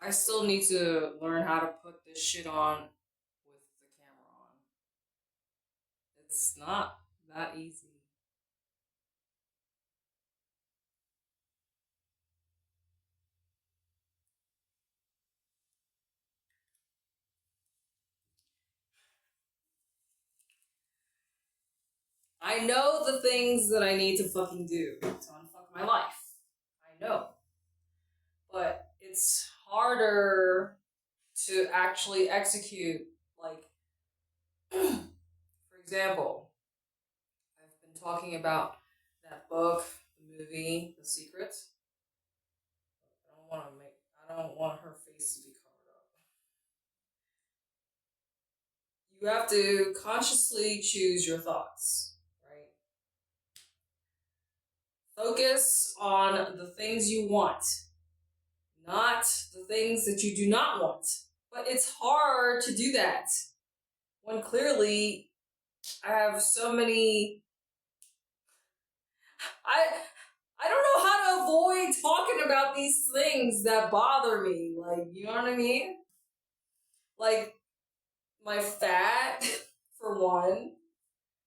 I still need to learn how to put this shit on with the camera on. It's not that easy. I know the things that I need to fucking do to unfuck my life. I know. But it's harder to actually execute. Like, for example, I've been talking about that book, the movie, The Secret. I don't want her face to be covered up. You have to consciously choose your thoughts, right? Focus on the things you want, not the things that you do not want. But it's hard to do that when clearly I have so many. I don't know how to avoid talking about these things that bother me. Like, you know what I mean? Like, my fat, for one.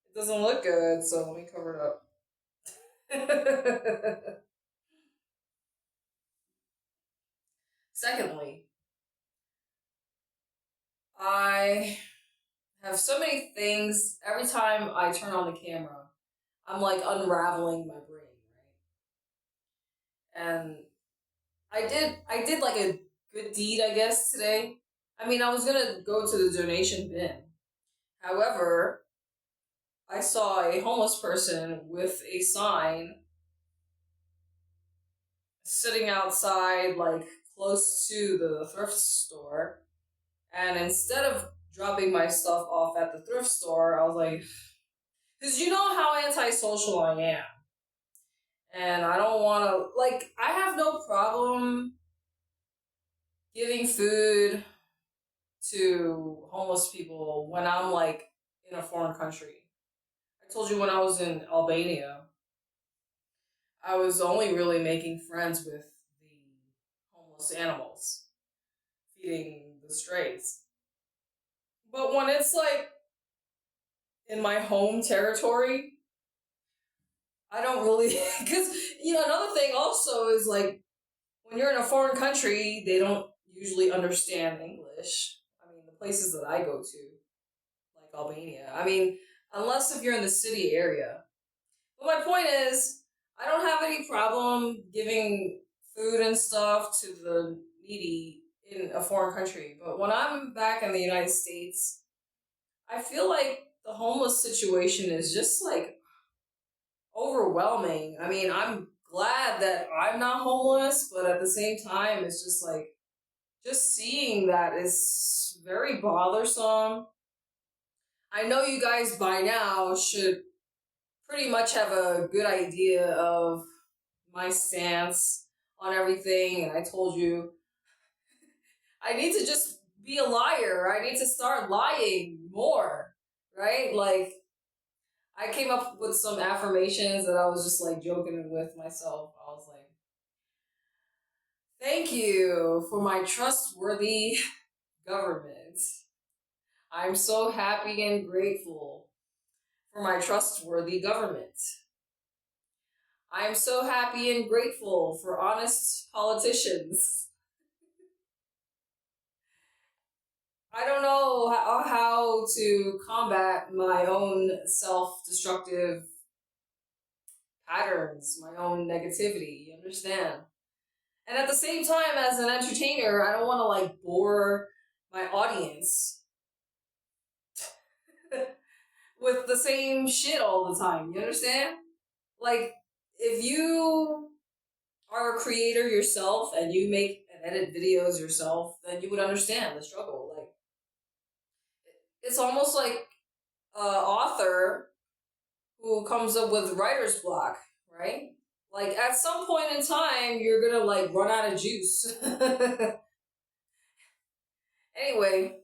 It doesn't look good, so let me cover it up. Secondly, I have so many things. Every time I turn on the camera, I'm like unraveling my brain, right? And I did like a good deed, I guess, today. I mean, I was gonna go to the donation bin. However, I saw a homeless person with a sign sitting outside, like close to the thrift store. And instead of dropping my stuff off at the thrift store, I was like, because you know how antisocial I am. And I don't want to, like, I have no problem giving food to homeless people when I'm, like, in a foreign country. I told you when I was in Albania, I was only really making friends with the homeless animals, feeding the strays. But when it's, like, in my home territory, I don't really, because, you know, another thing also is, like, when you're in a foreign country, they don't usually understand English. I mean, the places that I go to, like Albania. I mean, unless if you're in the city area. But my point is, I don't have any problem giving food and stuff to the needy in a foreign country. But when I'm back in the United States, I feel like the homeless situation is just, like, overwhelming. I mean, I'm glad that I'm not homeless, but at the same time, it's just like, just seeing that is very bothersome. I know you guys by now should pretty much have a good idea of my stance on everything, and I told you I need to just be a liar. I need to start lying more, right? Like, I came up with some affirmations that I was just like joking with myself. I was like, thank you for my trustworthy government. I'm so happy and grateful for my trustworthy government. I'm so happy and grateful for honest politicians. I don't know how to combat my own self-destructive patterns, my own negativity, you understand? And at the same time, as an entertainer, I don't want to, like, bore my audience with the same shit all the time, you understand? Like, if you are a creator yourself and you make and edit videos yourself, then you would understand the struggle. Like, it's almost like an author who comes up with writer's block, right? Like, at some point in time, you're gonna, like, run out of juice. Anyway,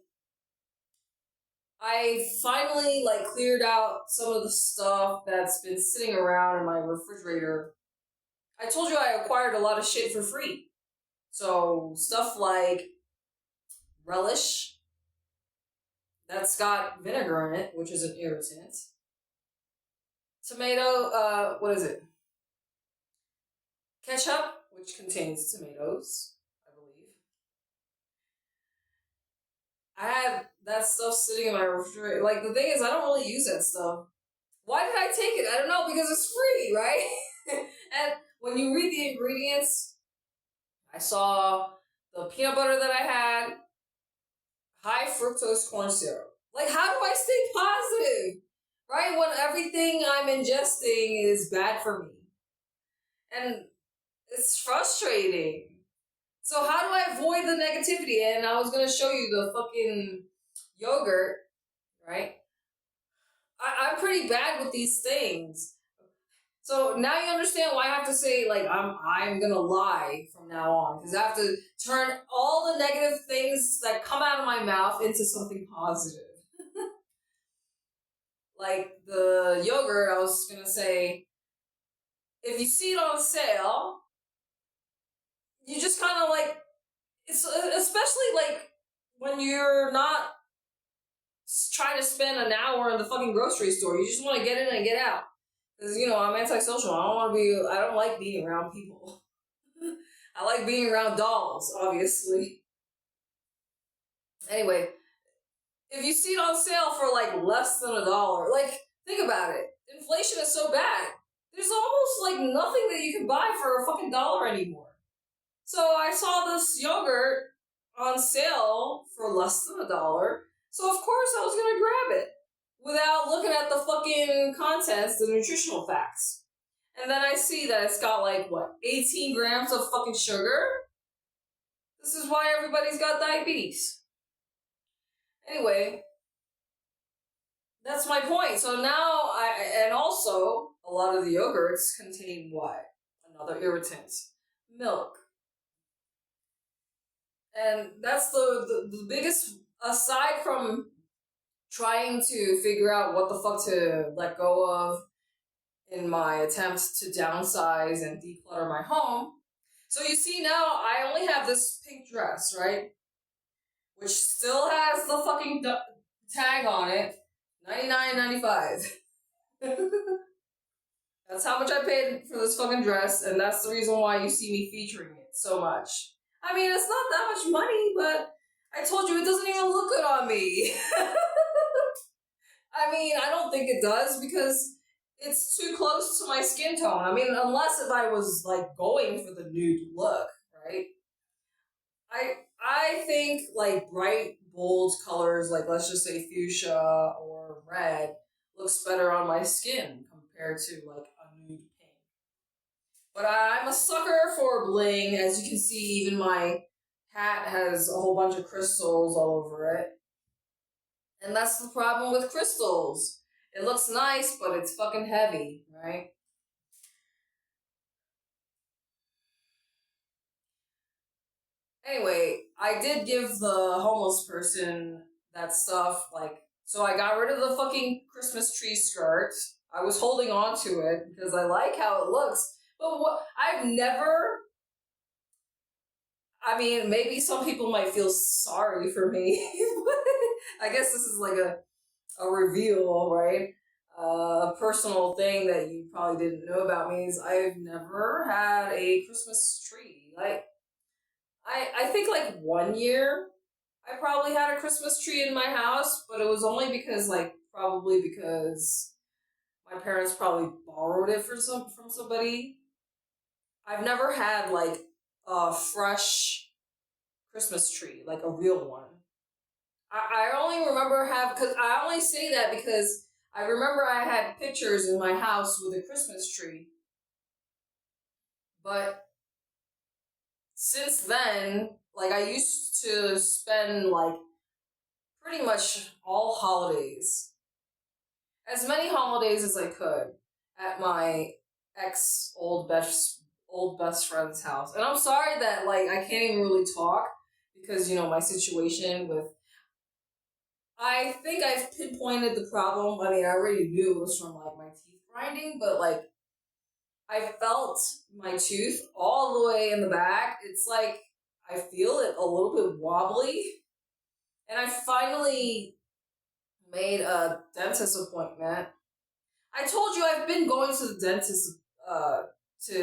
I finally, like, cleared out some of the stuff that's been sitting around in my refrigerator. I told you I acquired a lot of shit for free. So stuff like relish, that's got vinegar in it, which is an irritant. Tomato, what is it? Ketchup, which contains tomatoes, I believe. I had that stuff sitting in my refrigerator. Like, the thing is, I don't really use that stuff. Why did I take it? I don't know, because it's free, right? And when you read the ingredients, I saw the peanut butter that I had, high fructose corn syrup. Like, how do I stay positive? Right? When everything I'm ingesting is bad for me. And it's frustrating. So how do I avoid the negativity? And I was going to show you the fucking yogurt, right? I'm pretty bad with these things. So now you understand why I have to say, like, I'm gonna lie from now on, because I have to turn all the negative things that come out of my mouth into something positive. Like the yogurt, I was gonna say, if you see it on sale, you just kind of like, it's especially like when you're not trying to spend an hour in the fucking grocery store, you just want to get in and get out. Because, you know, I'm antisocial. I don't like being around people. I like being around dolls, obviously. Anyway, if you see it on sale for like less than $1, like, think about it. Inflation is so bad. There's almost like nothing that you can buy for a fucking dollar anymore. So I saw this yogurt on sale for less than $1. So of course I was gonna grab it without looking at the fucking contents, the nutritional facts. And then I see that it's got like, what, 18 grams of fucking sugar? This is why everybody's got diabetes. Anyway, that's my point. So now, and also, a lot of the yogurts contain what? Another irritant. Milk. And that's the biggest, aside from trying to figure out what the fuck to let go of in my attempts to downsize and declutter my home. So you see now, I only have this pink dress, right? Which still has the fucking tag on it, $99.95. That's how much I paid for this fucking dress, and that's the reason why you see me featuring it so much. I mean, it's not that much money, but I told you it doesn't even look good on me. I mean, I don't think it does, because it's too close to my skin tone. I mean, unless if I was, like, going for the nude look, right? I think, like, bright, bold colors, like, let's just say fuchsia or red, looks better on my skin compared to, like, a nude pink. But I'm a sucker for bling. As you can see, even my hat has a whole bunch of crystals all over it. And that's the problem with crystals. It looks nice, but it's fucking heavy, right? Anyway, I did give the homeless person that stuff, like, so I got rid of the fucking Christmas tree skirt. I was holding on to it because I like how it looks. But I've never, I mean, maybe some people might feel sorry for me. I guess this is like a reveal, right? A personal thing that you probably didn't know about me is I've never had a Christmas tree. Like, I think like 1 year I probably had a Christmas tree in my house, but it was only because, like, probably because my parents probably borrowed it from somebody. I've never had like a fresh Christmas tree, like a real one. I only remember because I only say that because I remember I had pictures in my house with a Christmas tree. But since then, like, I used to spend, like, pretty much all holidays, as many holidays as I could, at my old best friend's house. And I'm sorry that, like, I can't even really talk because, you know, my situation with, I think I've pinpointed the problem. I mean, I already knew it was from, like, my teeth grinding, but, like, I felt my tooth all the way in the back. It's like I feel it a little bit wobbly. And I finally made a dentist appointment. I told you I've been going to the dentist to